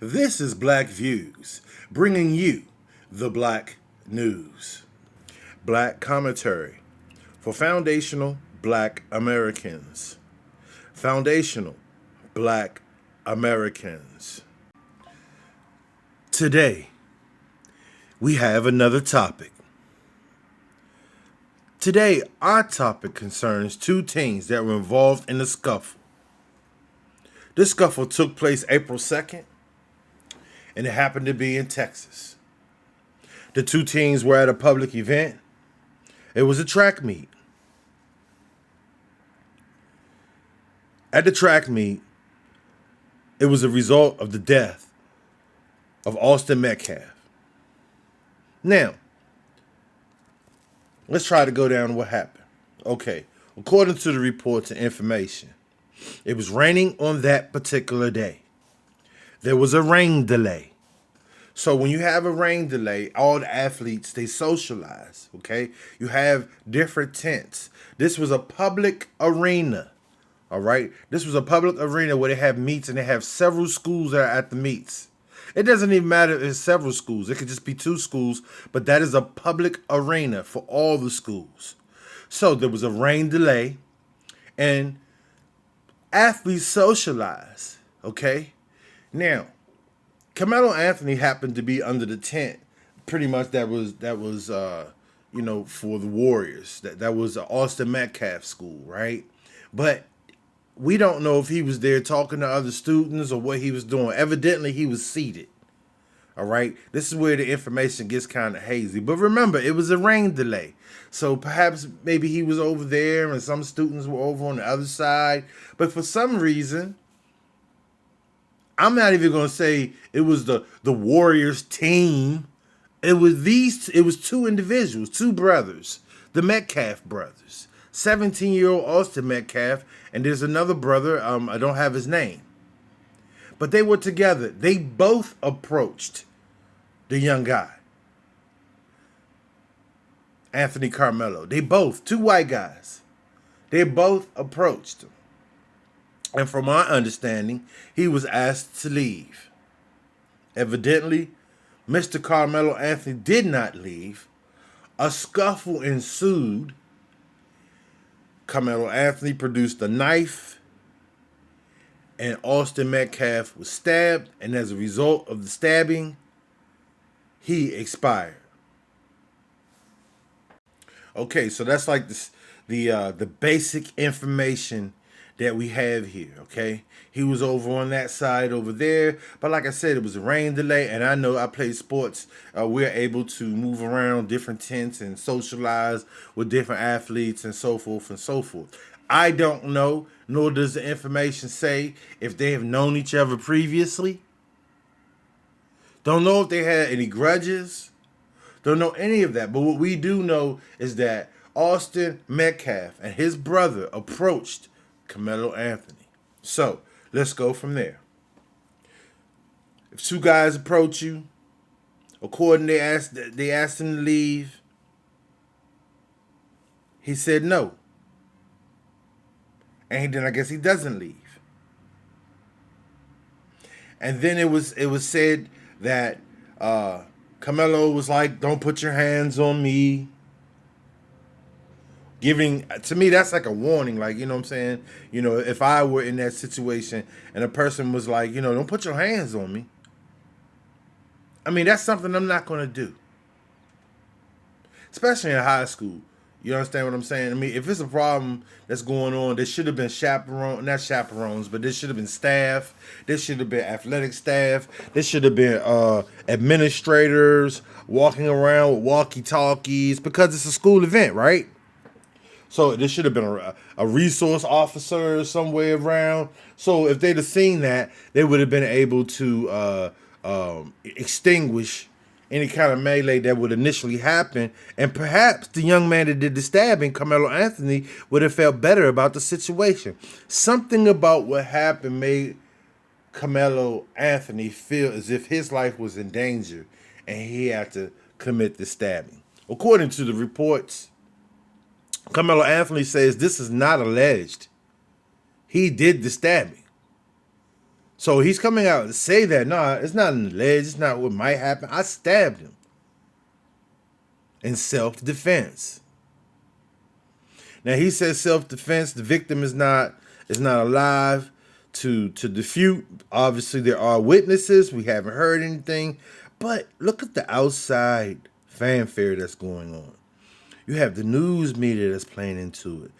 This is Black Views, bringing you the Black News. Black commentary for foundational Black Americans. Foundational Black Americans. Today, we have another topic. Today, our topic concerns two teens that were involved in a scuffle. This scuffle took place April 2nd, and it happened to be in Texas. The two teens were at a public event. It was a track meet. At the track meet, it was a result of the death of Austin Metcalf. Now, let's try to go down what happened. Okay, according to the reports and information, it was raining on that particular day. There was a rain delay. So when you have a rain delay, all the athletes, they socialize, okay? You have different tents. This was a public arena, all right? This was a public arena where they have meets and they have several schools that are at the meets. It doesn't even matter if it's several schools. It could just be two schools, but that is a public arena for all the schools. So there was a rain delay and athletes socialize, okay? Now, Karmelo Anthony happened to be under the tent. Pretty much that was for the Warriors. That was the Austin Metcalf school, right? But we don't know if he was there talking to other students or what he was doing. Evidently, he was seated. All right. This is where the information gets kind of hazy. But remember, it was a rain delay. So perhaps maybe he was over there and some students were over on the other side. But for some reason, I'm not even going to say it was the Warriors team. It was two individuals, two brothers, the Metcalf brothers. 17-year-old Austin Metcalf, and there's another brother, I don't have his name. But they were together. They both approached the young guy, Anthony Karmelo. They both, two white guys, they both approached him. And from my understanding, he was asked to leave. Evidently, Mr. Karmelo Anthony did not leave. A scuffle ensued. Karmelo Anthony produced a knife, and Austin Metcalf was stabbed, and as a result of the stabbing, he expired. Okay, so that's like the basic information that we have here, okay? He was over on that side over there, but like I said, it was a rain delay, and I know I play sports. We're able to move around different tents and socialize with different athletes and so forth and so forth. I don't know, nor does the information say if they have known each other previously. Don't know if they had any grudges. Don't know any of that. But what we do know is that Austin Metcalf and his brother approached Karmelo Anthony. So let's go from there. If two guys approach you, according they asked him to leave. He said no. And then I guess he doesn't leave. And then it was said that Karmelo was like, "Don't put your hands on me." Giving, to me, that's like a warning, like, you know what I'm saying? You know, if I were in that situation and a person was like, "Don't put your hands on me." I mean, that's something I'm not going to do. Especially in high school. You understand what I'm saying? I mean, if it's a problem that's going on, there should have been not chaperones, but there should have been staff. There should have been athletic staff. There should have been administrators walking around with walkie-talkies because it's a school event, right? So there should have been a resource officer somewhere around. So if they'd have seen that, they would have been able to extinguish any kind of melee that would initially happen. And perhaps the young man that did the stabbing, Karmelo Anthony, would have felt better about the situation. Something about what happened made Karmelo Anthony feel as if his life was in danger and he had to commit the stabbing. According to the reports, Karmelo Anthony says this is not alleged. He did the stabbing. So he's coming out to say that, no, it's not an alleged, it's not what might happen. I stabbed him in self-defense. Now he says self-defense. The victim is not alive to defute. Obviously, there are witnesses. We haven't heard anything, but look at the outside fanfare that's going on. You have the news media that's playing into it.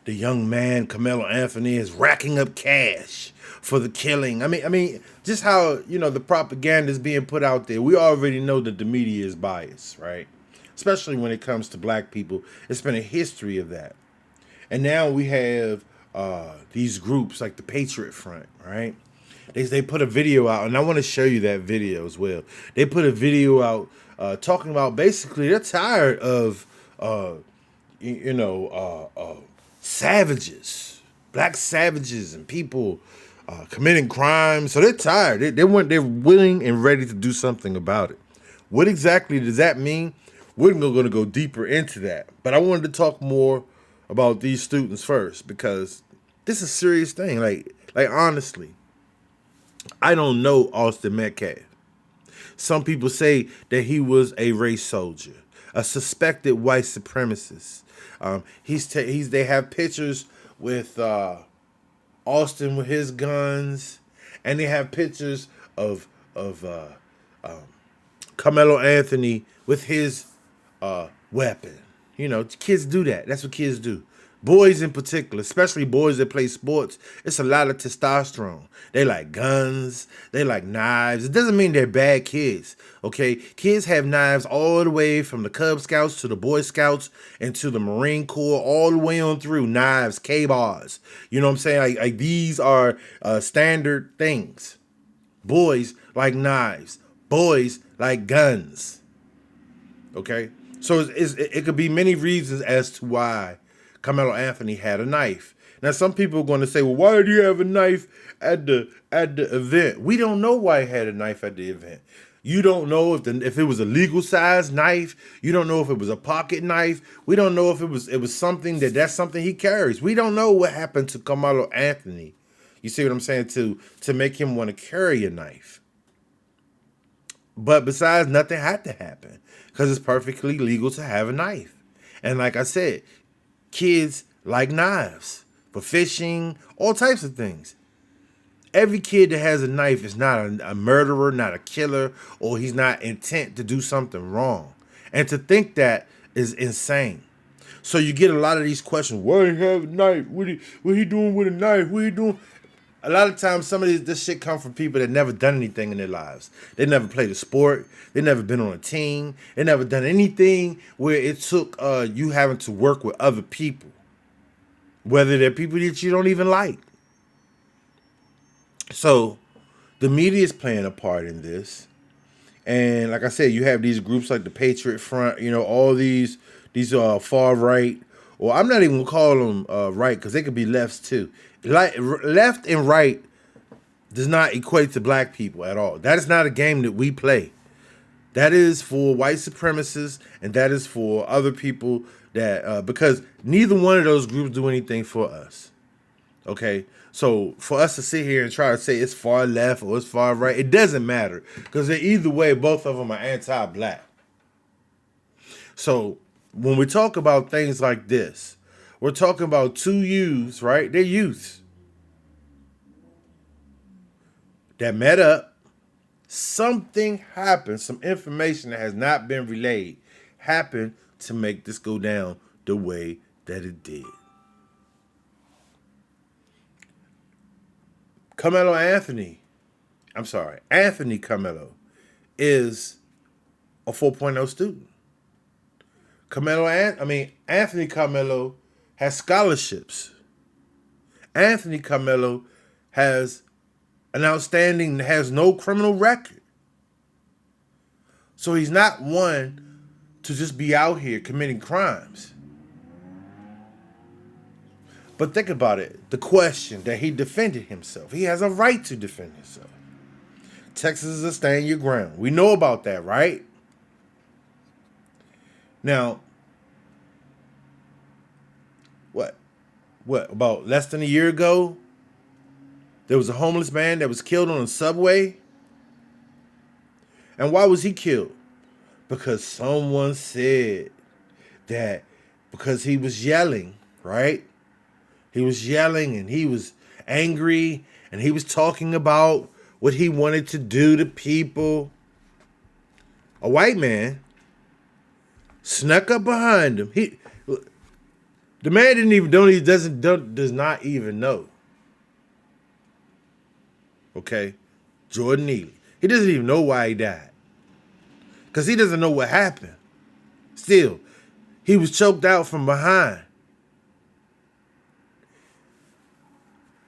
The young man Karmelo Anthony is racking up cash for the killing. I mean, just how the propaganda is being put out there. We already know that the media is biased, right? Especially when it comes to black people. It's been a history of that. And now we have these groups like the Patriot Front, right? They put a video out, and I want to show you that video as well. They put a video out talking about basically they're tired of savages, black savages, and people committing crimes. So they're tired. They're willing and ready to do something about it. What exactly does that mean? We're going to go deeper into that. But I wanted to talk more about these students first because this is a serious thing. Like honestly, I don't know Austin Metcalf. Some people say that he was a race soldier, a suspected white supremacist. They have pictures with Austin with his guns, and they have pictures of Karmelo Anthony with his weapon. Kids do that. That's what kids do. Boys in particular, especially boys that play sports, it's a lot of testosterone. They like guns. They like knives. It doesn't mean they're bad kids, okay? Kids have knives all the way from the Cub Scouts to the Boy Scouts and to the Marine Corps, all the way on through. Knives, K-bars. You know what I'm saying? Like these are standard things. Boys like knives. Boys like guns. Okay? So it could be many reasons as to why Karmelo Anthony had a knife. Now, some people are going to say, well, why did he have a knife at the event? We don't know why he had a knife at the event. You don't know if it was a legal size knife. You don't know if it was a pocket knife. We don't know if it was something that's something he carries. We don't know what happened to Karmelo Anthony. You see what I'm saying? To make him want to carry a knife. But besides, nothing had to happen because it's perfectly legal to have a knife. And like I said, kids like knives for fishing, all types of things. Every kid that has a knife is not a murderer, not a killer, or he's not intent to do something wrong. And to think that is insane. So you get a lot of these questions. Why did he have a knife? What he doing with a knife? What he doing? A lot of times, some of this shit come from people that never done anything in their lives. They never played a sport. They never been on a team. They never done anything where it took you having to work with other people, whether they're people that you don't even like. So the media is playing a part in this. And like I said, you have these groups like the Patriot Front, all these far right, or I'm not even gonna call them right because they could be lefts too. Left and right does not equate to black people at all. That is not a game that we play. That is for white supremacists, and that is for other people that because neither one of those groups do anything for us. Okay, so for us to sit here and try to say it's far left or it's far right, it doesn't matter because either way, both of them are anti-black. So when we talk about things like this, we're talking about two youths, right? They're youths that met up. Something happened, some information that has not been relayed happened to make this go down the way that it did. Anthony Karmelo is a 4.0 student. Anthony Karmelo has scholarships. Anthony Karmelo has has no criminal record. So he's not one to just be out here committing crimes. But think about it. The question that he defended himself. He has a right to defend himself. Texas is a stand your ground. We know about that, right? Now, what about less than a year ago, There was a homeless man that was killed on a subway. And why was he killed? Because someone said that because he was yelling, right? He was yelling and he was angry and he was talking about what he wanted to do to people. A white man snuck up behind him. The man does not even know. Okay, Jordan Neely. He doesn't even know why he died, because he doesn't know what happened. Still, he was choked out from behind,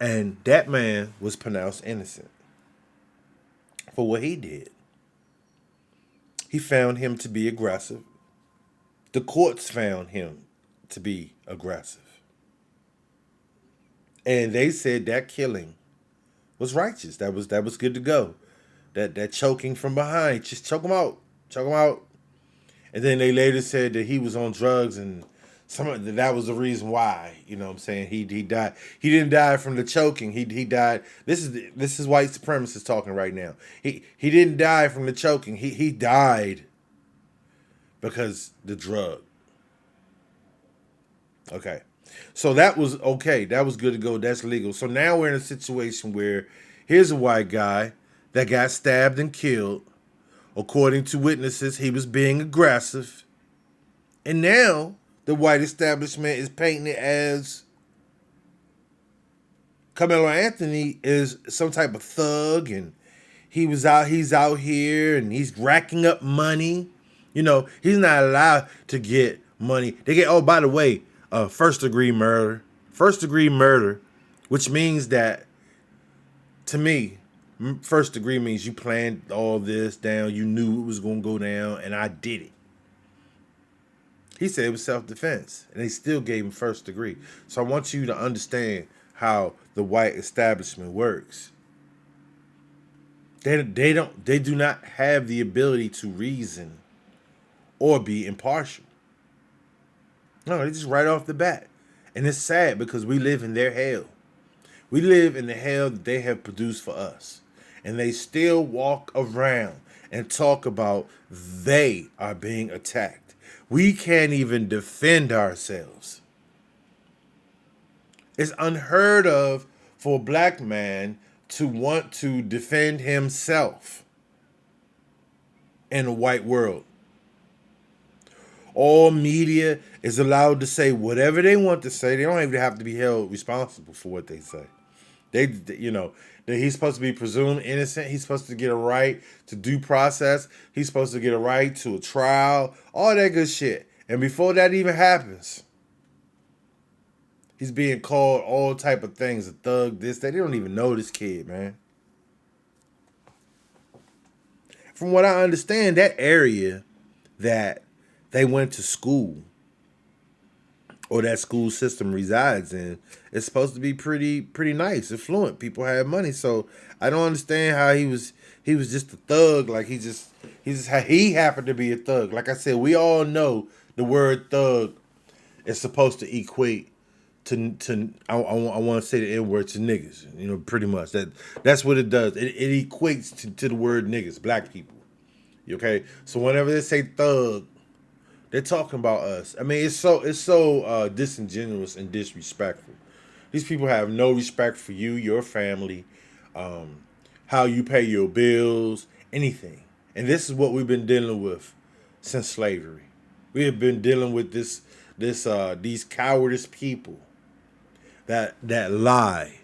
and that man was pronounced innocent for what he did. He found him to be aggressive. The courts found him to be aggressive. And they said that killing was righteous. That was good to go. That choking from behind, just choke him out. Choke him out. And then they later said that he was on drugs and that was the reason why, you know what I'm saying, he died. He didn't die from the choking. He died. This is white supremacists talking right now. He didn't die from the choking. He died because the drug. Okay. So that was okay. That was good to go. That's legal. So now we're in a situation where here's a white guy that got stabbed and killed. According to witnesses, he was being aggressive. And now the white establishment is painting it as Karmelo Anthony is some type of thug and he's out here and he's racking up money. You know, he's not allowed to get money. They get, oh, by the way, first degree murder. First degree murder, which means that, to me, first degree means you planned all this down. You knew it was going to go down, and I did it. He said it was self-defense, and they still gave him first degree. So I want you to understand how the white establishment works. They do not have the ability to reason or be impartial. No, they just right off the bat. And it's sad because we live in their hell. We live in the hell that they have produced for us. And they still walk around and talk about they are being attacked. We can't even defend ourselves. It's unheard of for a black man to want to defend himself in a white world. All media is allowed to say whatever they want to say. They don't even have to be held responsible for what they say. He's supposed to be presumed innocent. He's supposed to get a right to due process. He's supposed to get a right to a trial. All that good shit. And before that even happens, he's being called all type of things. A thug, this, that. They don't even know this kid, man. From what I understand, that area that they went to school or that school system resides in, it's supposed to be pretty nice, affluent. People have money, so I don't understand how he was just a thug. Like he happened to be a thug. Like I said, we all know the word thug is supposed to equate to I want to say the N word to niggas. You know, pretty much that's what it does. It equates to the word niggas, black people. Okay, so whenever they say thug, they're talking about us. I mean, it's so disingenuous and disrespectful. These people have no respect for you, your family, how you pay your bills, anything. And this is what we've been dealing with since slavery. We have been dealing with these cowardice people that lie.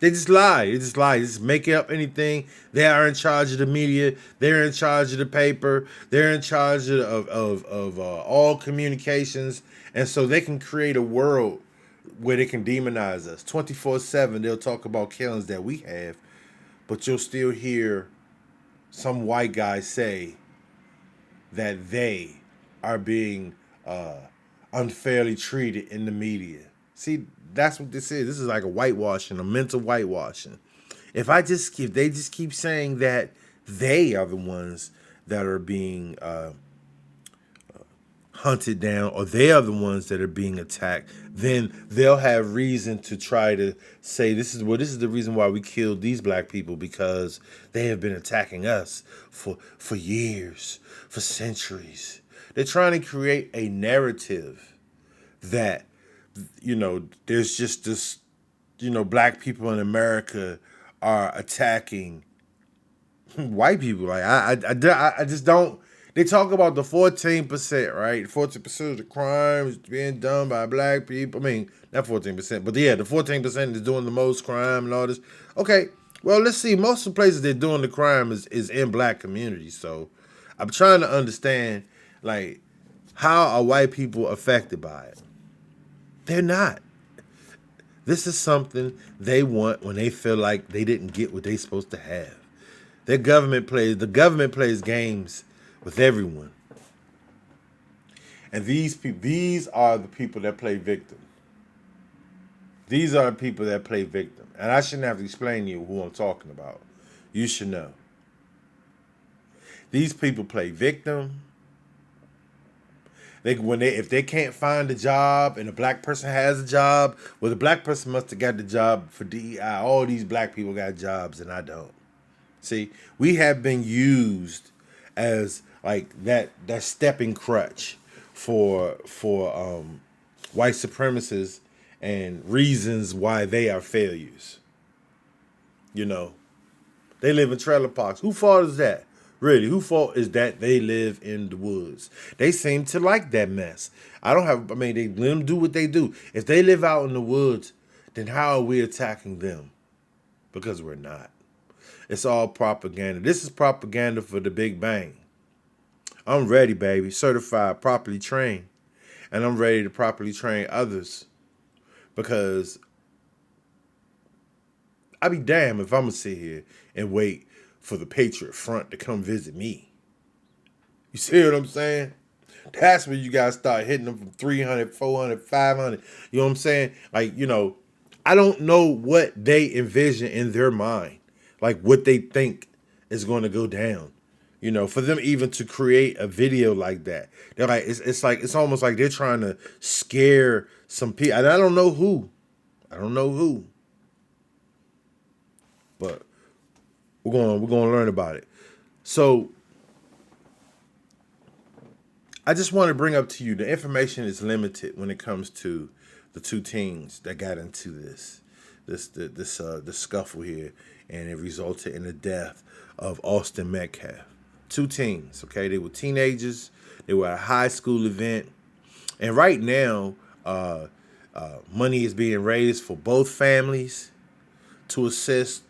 They just lie. They just make up anything. They are in charge of the media. They're in charge of the paper. They're in charge of all communications. And so they can create a world where they can demonize us. 24/7, they'll talk about killings that we have. But you'll still hear some white guy say that they are being unfairly treated in the media. See, that's what this is. This is like a whitewashing, a mental whitewashing. If they just keep saying that they are the ones that are being hunted down, or they are the ones that are being attacked, then they'll have reason to try to say this is the reason why we killed these black people, because they have been attacking us for years, for centuries. They're trying to create a narrative that, there's just this, black people in America are attacking white people. Like I just don't. They talk about the 14%, right? 14% of the crimes being done by black people. I mean, not 14%, but yeah, the 14% is doing the most crime and all this. Okay, well, let's see. Most of the places they're doing the crime is in black communities. So I'm trying to understand, like, how are white people affected by it? They're not. This is something they want when they feel like they didn't get what they're supposed to have. The government plays games with everyone. And these are the people that play victim. These are the people that play victim. And I shouldn't have to explain to you who I'm talking about. You should know. These people play victim. If they can't find a job and a black person has a job, well, the black person must have got the job for DEI. All these black people got jobs and I don't. See, we have been used as like that stepping crutch for white supremacists and reasons why they are failures. They live in trailer parks. Whose fault is that? Really, whose fault is that they live in the woods? They seem to like that mess. They let them do what they do. If they live out in the woods, then how are we attacking them? Because we're not. It's all propaganda. This is propaganda for the Big Bang. I'm ready, baby. Certified, properly trained. And I'm ready to properly train others. Because I'd be damned if I'm going to sit here and wait for the Patriot Front to come visit me. You see what I'm saying? That's when you guys start hitting them from 300, 400, 500. You know what I'm saying? Like, I don't know what they envision in their mind. Like what they think is going to go down. For them even to create a video like that. They're like, it's almost like they're trying to scare some people. And I don't know who. But we're going to learn about it. So I just want to bring up to you, the information is limited when it comes to the two teens that got into this scuffle here, and it resulted in the death of Austin Metcalf. Two teens, okay? They were teenagers. They were at a high school event. And right now, money is being raised for both families to assist,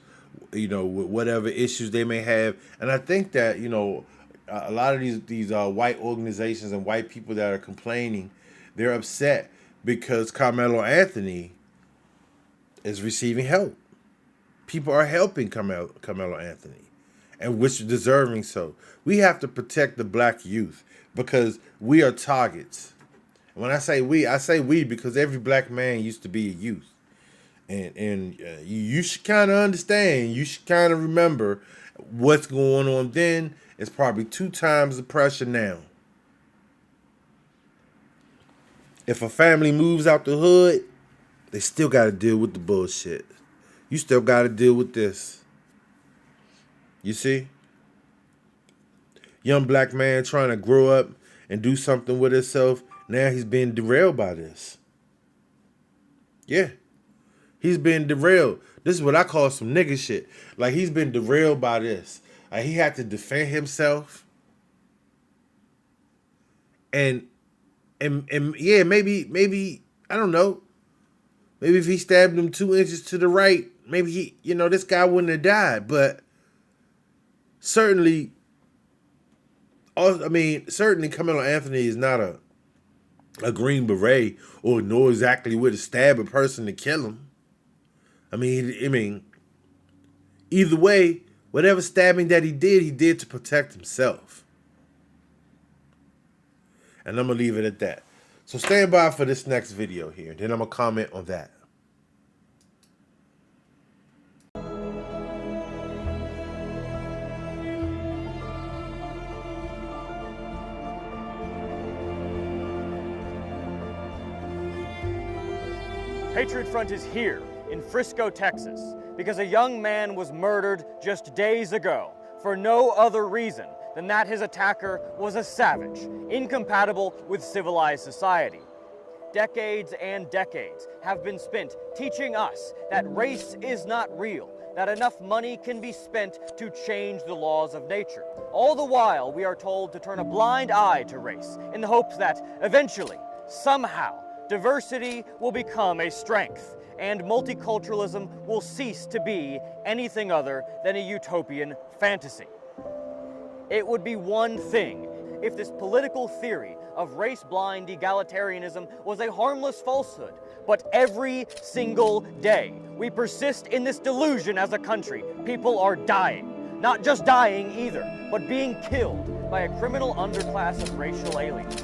with whatever issues they may have. And I think that, a lot of these white organizations and white people that are complaining, they're upset because Karmelo Anthony is receiving help. People are helping Karmelo Anthony, and which is deserving so. We have to protect the black youth because we are targets. And when I say we because every black man used to be a youth. And you should kind of understand. You should kind of remember what's going on then. It's probably 2 times the pressure now. If a family moves out the hood, they still got to deal with the bullshit. You still got to deal with this. You see? Young black man trying to grow up and do something with himself. Now he's being derailed by this. Yeah. He's been derailed. This is what I call some nigga shit. Like, he's been derailed by this. Like, he had to defend himself. And yeah, maybe, I don't know. Maybe if he stabbed him 2 inches to the right, maybe this guy wouldn't have died. But certainly Karmelo Anthony is not a Green Beret or know exactly where to stab a person to kill him. I mean, either way, whatever stabbing that he did to protect himself. And I'm going to leave it at that. So stand by for this next video here. Then I'm going to comment on that. Patriot Front is here in Frisco, Texas, because a young man was murdered just days ago for no other reason than that his attacker was a savage, incompatible with civilized society. Decades and decades have been spent teaching us that race is not real, that enough money can be spent to change the laws of nature. All the while, we are told to turn a blind eye to race in the hopes that eventually, somehow, diversity will become a strength and multiculturalism will cease to be anything other than a utopian fantasy. It would be one thing if this political theory of race-blind egalitarianism was a harmless falsehood, but every single day we persist in this delusion as a country. People are dying. Not just dying either, but being killed by a criminal underclass of racial aliens.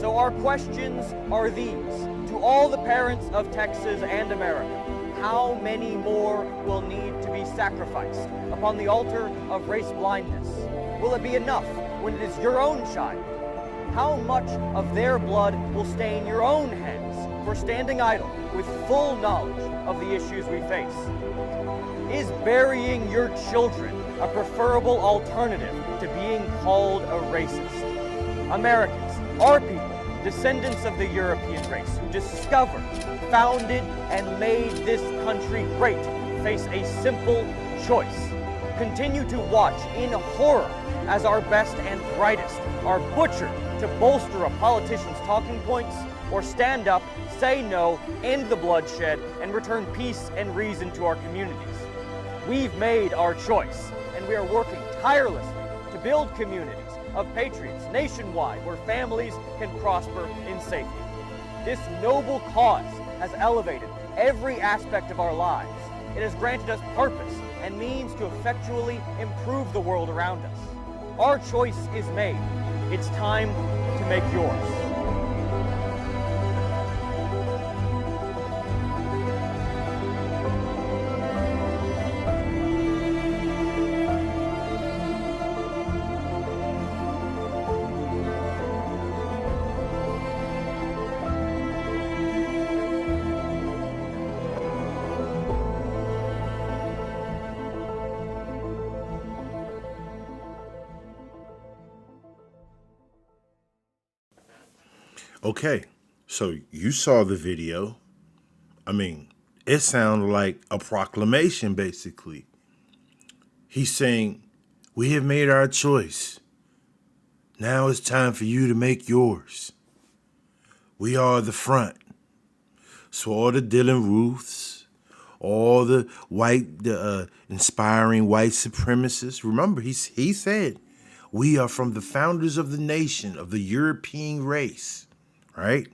So our questions are these. To all the parents of Texas and America, how many more will need to be sacrificed upon the altar of race blindness? Will it be enough when it is your own child? How much of their blood will stain your own hands for standing idle with full knowledge of the issues we face? Is burying your children a preferable alternative to being called a racist? Americans, our people, descendants of the European race who discovered, founded, and made this country great, face a simple choice. Continue to watch in horror as our best and brightest are butchered to bolster a politician's talking points, or stand up, say no, end the bloodshed, and return peace and reason to our communities. We've made our choice, and we are working tirelessly to build communities of patriots nationwide where families can prosper in safety. This noble cause has elevated every aspect of our lives. It has granted us purpose and means to effectually improve the world around us. Our choice is made. It's time to make yours. Okay, so you saw the video. I mean, it sounded like a proclamation, basically. He's saying, we have made our choice. Now it's time for you to make yours. We are the front. So all the Dylan Ruths, all the inspiring white supremacists, remember, he said, we are from the founders of the nation, of the European race. Right?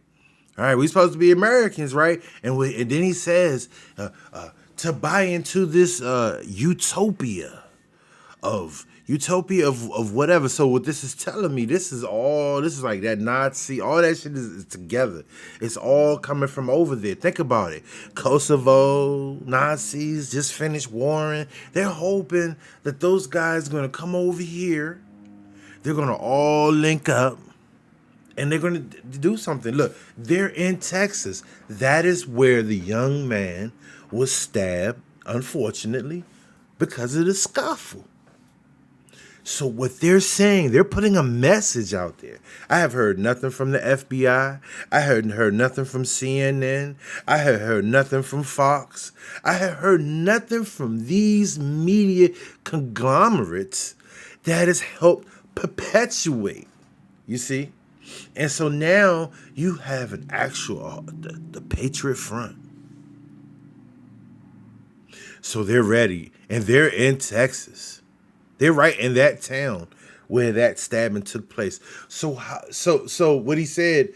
All right, we're supposed to be Americans, right? And then he says to buy into this utopia of whatever. So what this is telling me, this is like that Nazi, all that shit is together. It's all coming from over there. Think about it. Kosovo, Nazis just finished warring. They're hoping that those guys are going to come over here. They're going to all link up. And they're going to do something. Look, they're in Texas. That is where the young man was stabbed, unfortunately, because of the scuffle. So what they're saying, they're putting a message out there. I have heard nothing from the FBI. I heard nothing from CNN. I have heard nothing from Fox. I have heard nothing from these media conglomerates that has helped perpetuate, you see? And so now you have an actual, the Patriot Front. So they're ready, and they're in Texas. They're right in that town where that stabbing took place. So what he said,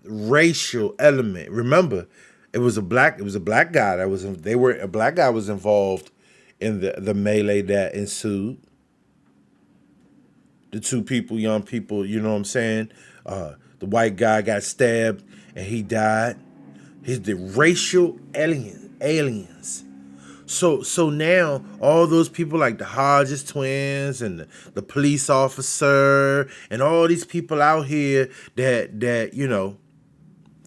racial element. Remember, it was a black guy a black guy was involved in the melee that ensued. The two people, young people, you know what I'm saying? The white guy got stabbed and he died. He's the racial aliens. So now all those people like the Hodges twins and the police officer and all these people out here that you know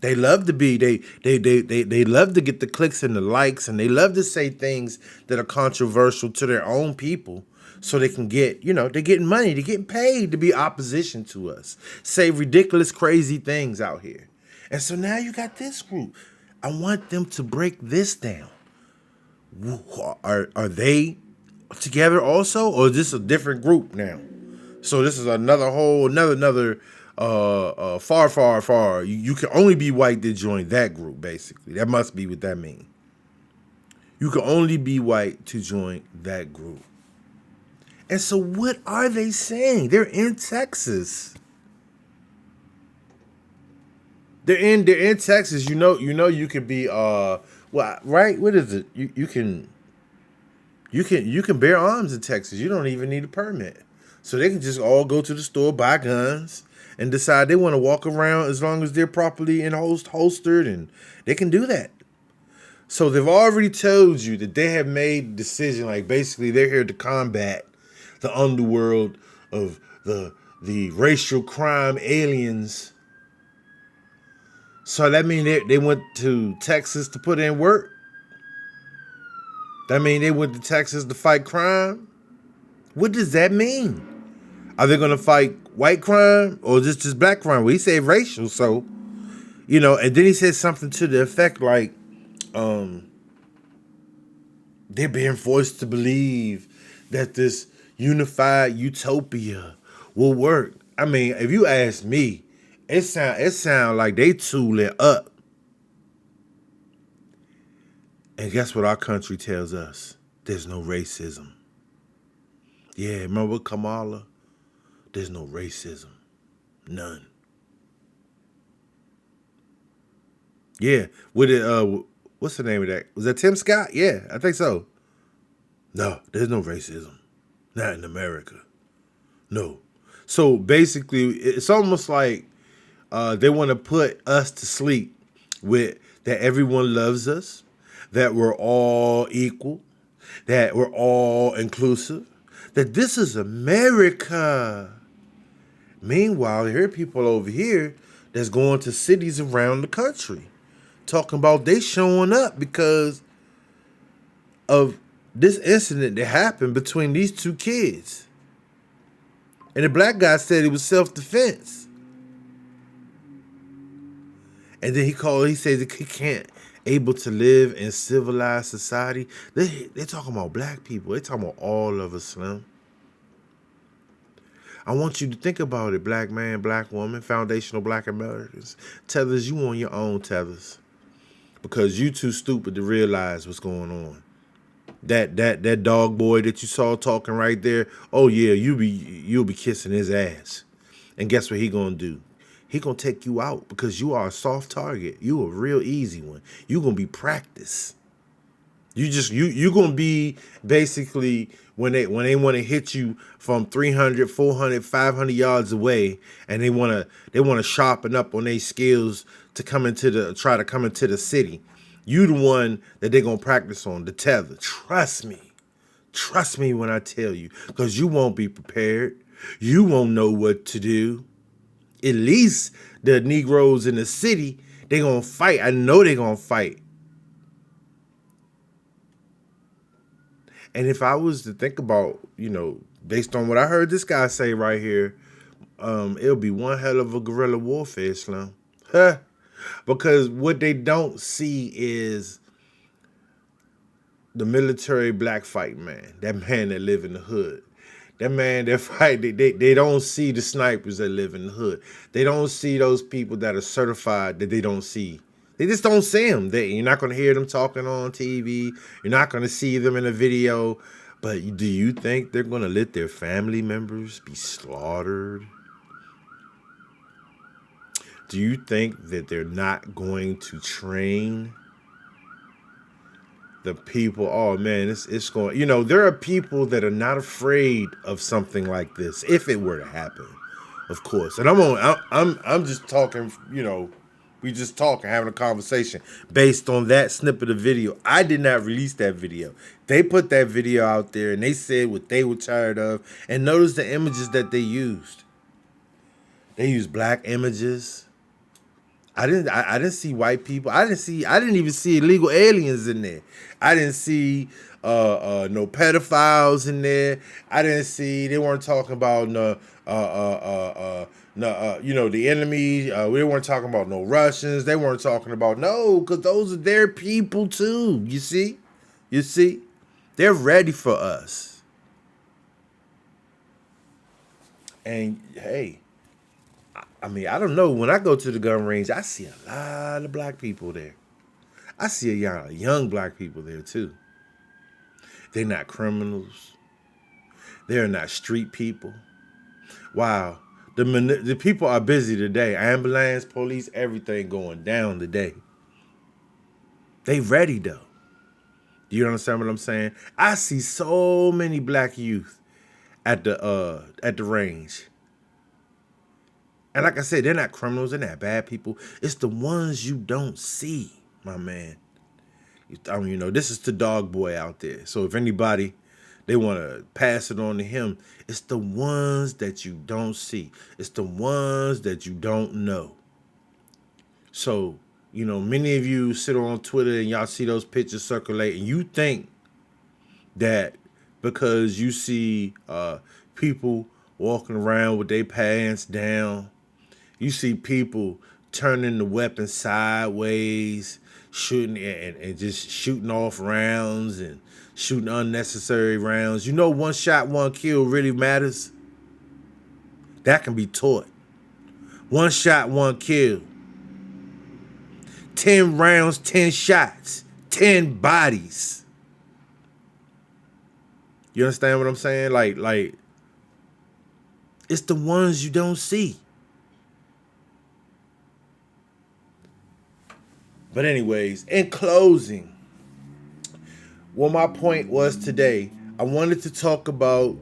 They love to be they love to get the clicks and the likes, and they love to say things that are controversial to their own people so they can get, they're getting money, they're getting paid to be opposition to us. Say ridiculous, crazy things out here. And so now you got this group. I want them to break this down. Are they together also, or is this a different group now? So this is another far. You can only be white to join that group, basically. That must be what that means. You can only be white to join that group. And so what are they saying? They're in Texas. They're in Texas. You could be right? What is it? You can bear arms in Texas. You don't even need a permit. So they can just all go to the store, buy guns, and decide they want to walk around as long as they're properly holstered, and they can do that. So they've already told you that they have made a decision, like basically they're here to combat the underworld of the racial crime aliens. So that means they went to Texas to put in work? That means they went to Texas to fight crime? What does that mean? Are they going to fight white crime or just black crime? Well, he said racial, so, and then he said something to the effect like, they're being forced to believe that this unified utopia will work. I mean, if you ask me, it sound like they tooling up. And guess what our country tells us? There's no racism. Yeah, remember Kamala? There's no racism. None. Yeah. What's the name of that? Was that Tim Scott? Yeah, I think so. No, there's no racism. Not in America. No. So basically, it's almost like they want to put us to sleep with that everyone loves us, that we're all equal, that we're all inclusive, that this is America. Meanwhile, there are people over here that's going to cities around the country talking about they showing up because of this incident that happened between these two kids. And the black guy said it was self-defense. And then he says that he can't able to live in civilized society. They're talking about black people. They're talking about all of us, Slim. I want you to think about it, black man, black woman, foundational black Americans. Tethers, you on your own, Tethers. Because you too stupid to realize what's going on. That dog boy that you saw talking right there, oh yeah, you'll be kissing his ass. And guess what he gonna do? He gonna take you out because you are a soft target. You a real easy one. You gonna be practice. You gonna be basically when they want to hit you from 300, 400, 500 yards away, and they want to sharpen up on their skills to try to come into the city. You the one that they're gonna practice on, the tether. Trust me when I tell you, because you won't be prepared. You won't know what to do. At least the Negroes in the city, they're gonna fight. I know they're gonna fight. And if I was to think about, based on what I heard this guy say right here, it'll be one hell of a guerrilla warfare, Slim. Because what they don't see is the military black fight man, that man that live in the hood. That man that fight, they don't see the snipers that live in the hood. They don't see those people that are certified that they don't see. They just don't see them. You're not going to hear them talking on TV. You're not going to see them in a video. But do you think they're going to let their family members be slaughtered? Do you think that they're not going to train the people? Oh man, it's going. There are people that are not afraid of something like this if it were to happen, of course. And I'm just talking. We just talking, having a conversation based on that snippet of video. I did not release that video. They put that video out there and they said what they were tired of. And notice the images that they used. They used black images. I didn't see white people. I didn't even see illegal aliens in there. I didn't see no pedophiles in there. I didn't see, they weren't talking about no the enemy. We weren't talking about no Russians. They weren't talking about, no, because those are their people too. You see? You see? They're ready for us. And hey, I mean, I don't know. When I go to the gun range, I see a lot of black people there. I see a lot of young black people there too. They're not criminals. They're not street people. Wow. The people are busy today. Ambulance, police, everything going down today. They ready though. Do you understand what I'm saying? I see so many black youth at the range. And like I said, they're not criminals, they're not bad people. It's the ones you don't see, my man. I mean, this is the dog boy out there. So if anybody, they want to pass it on to him, it's the ones that you don't see. It's the ones that you don't know. So, many of you sit on Twitter and y'all see those pictures circulating. You think that because you see people walking around with their pants down, you see people turning the weapon sideways, shooting and just shooting off rounds and shooting unnecessary rounds. One shot, one kill really matters. That can be taught. One shot, one kill. 10 rounds, 10 shots, 10 bodies. You understand what I'm saying? Like, it's the ones you don't see. But anyways, in closing, what my point was today, I wanted to talk about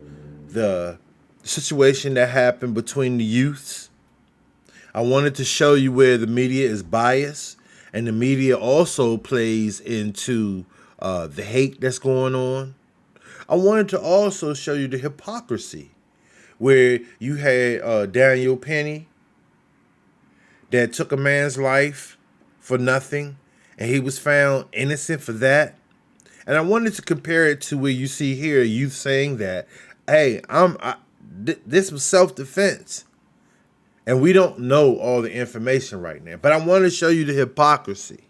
the situation that happened between the youths. I wanted to show you where the media is biased, and the media also plays into the hate that's going on. I wanted to also show you the hypocrisy, where you had Daniel Penny that took a man's life for nothing, and he was found innocent for that. And I wanted to compare it to where you see here youth saying that, hey, this was self-defense. And we don't know all the information right now. But I want to show you the hypocrisy.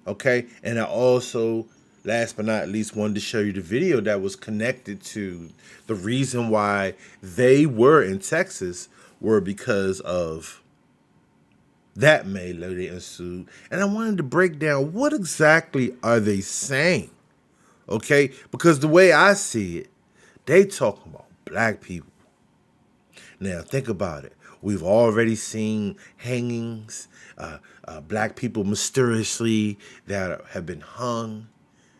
Okay? And I also, last but not least, wanted to show you the video that was connected to the reason why they were in Texas were because of that melee that ensued. And I wanted to break down what exactly are they saying. Okay? Because the way I see it, they talking about black people. Now, think about it. We've already seen hangings, black people mysteriously that have been hung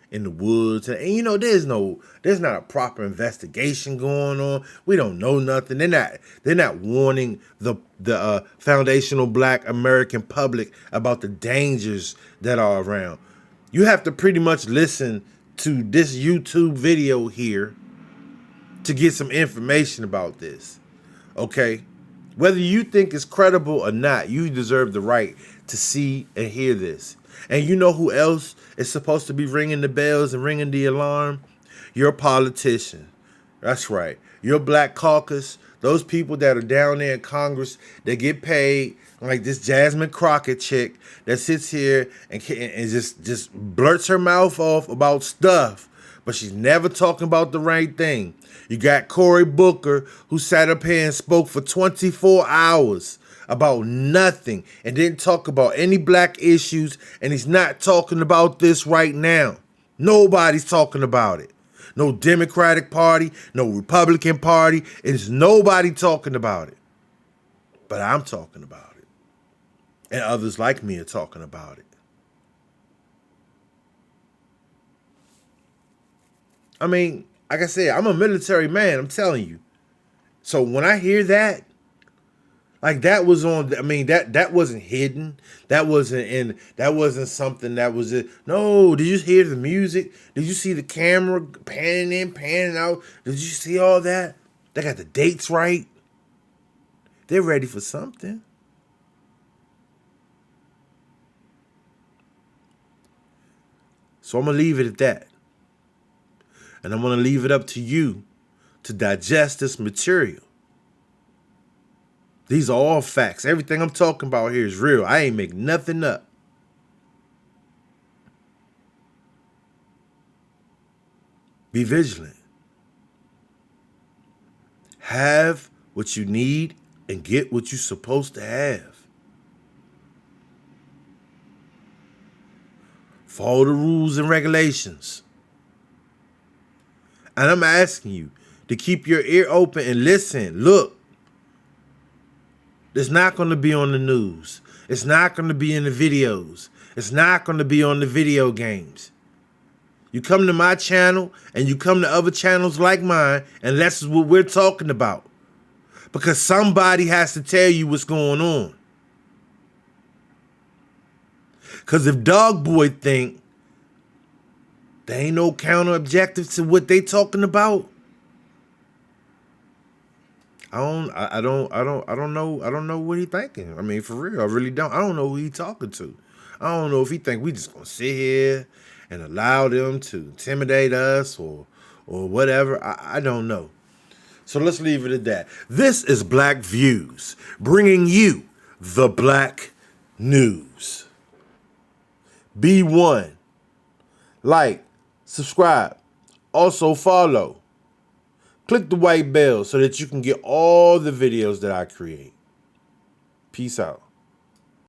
in the woods. And there's not a proper investigation going on. We don't know nothing. They're not warning the foundational black American public about the dangers that are around. You have to pretty much listen to this YouTube video here to get some information about this. Okay? Whether you think it's credible or not, you deserve the right to see and hear this. And you know who else is supposed to be ringing the bells and ringing the alarm? Your politician. That's right. Your black caucus, those people that are down there in Congress, they get paid like this Jasmine Crockett chick that sits here and just blurts her mouth off about stuff, but she's never talking about the right thing. You got Cory Booker, who sat up here and spoke for 24 hours about nothing and didn't talk about any black issues, and he's not talking about this right now. Nobody's talking about it. No Democratic Party, no Republican Party, it's nobody talking about it. But I'm talking about it. And others like me are talking about it. I mean, like I said, I'm a military man, I'm telling you. So when I hear that, like that was on, I mean, that wasn't hidden. That wasn't something that was it. No, did you hear the music? Did you see the camera panning in, panning out? Did you see all that? They got the dates right. They're ready for something. So I'm going to leave it at that. And I'm going to leave it up to you to digest this material. These are all facts. Everything I'm talking about here is real. I ain't make nothing up. Be vigilant. Have what you need and get what you're supposed to have. Follow the rules and regulations. And I'm asking you to keep your ear open and listen. Look, it's not going to be on the news. It's not going to be in the videos. It's not going to be on the video games. You come to my channel and you come to other channels like mine, and that's what we're talking about. Because somebody has to tell you what's going on. Because if Dog Boy think there ain't no counter objective to what they talking about, I don't know what he thinking. I mean, for real, I really don't. I don't know who he talking to. I don't know if he think we just gonna sit here and allow them to intimidate us or whatever. I don't know. So let's leave it at that. This is Black Views, bringing you the Black News. Be one. Like, subscribe, also follow. Click the white bell so that you can get all the videos that I create. Peace out.